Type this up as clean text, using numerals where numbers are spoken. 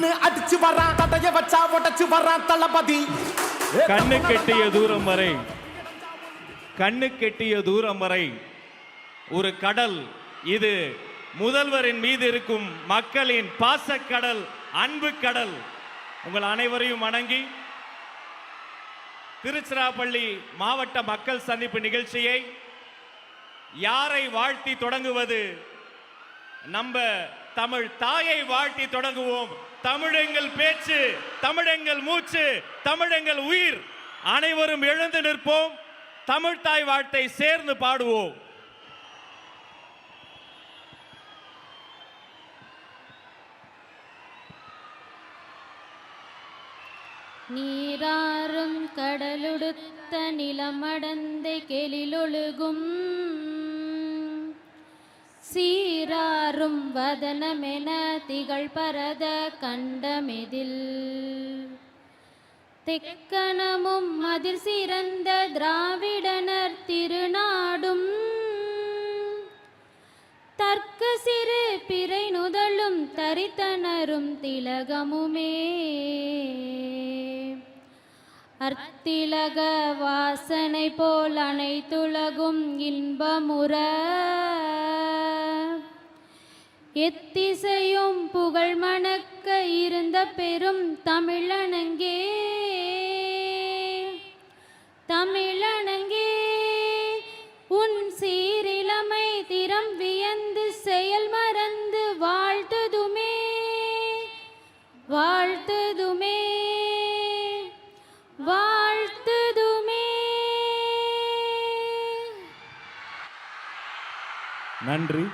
நின்னு அடிச்சு வரான் தடைய வச்சா உடைச்சு வரான் தளபதி. கண்ணு கெட்டிய தூரம் வரை, கண்ணு கெட்டிய தூரம் வரை ஒரு கடல். இது முதல்வரின் மீது இருக்கும் மக்களின் பாசக்கடல், அன்பு கடல். உங்கள் அனைவரையும் வணங்கி திருச்சிராப்பள்ளி மாவட்ட மக்கள் சந்திப்பு நிகழ்ச்சியை யாரை வாழ்த்தி தொடங்குவது? நம்ம தமிழ் தாயை வாழ்த்தி தொடங்குவோம். தமிழெங்கள் பேச்சு, தமிழெங்கள் மூச்சு, தமிழெங்கள் உயிர். அனைவரும் எழுந்து நிற்போம். தமிழ் தாய் வாழ்த்தை சேர்ந்து பாடுவோம். நீராறும் கடலுடுத்த நிலமடந்த கெளிலொழுகும் சீராறும் வதனமென திகழ் பரத கண்டமெதில் தெக்கணமும் அதில் சிறந்த திராவிடனர் திருநாடும் தர்க்க சிறு பிறை நுதலும் தரித்தனரும் திலகமுமே அர்த்திலக வாசனை போல் அனைத்துலகும் இன்பமுற எத்திசையும் புகழ் மணக்க இருந்த பெரும் தமிழனங்கே தமிழனங்கே உன் சீரிளமை திறம் வியந்து செயல் மறந்து வாழ்த்துதுமே வாழ்த்துதுமே வாழ்த்துதுமே. நன்றி.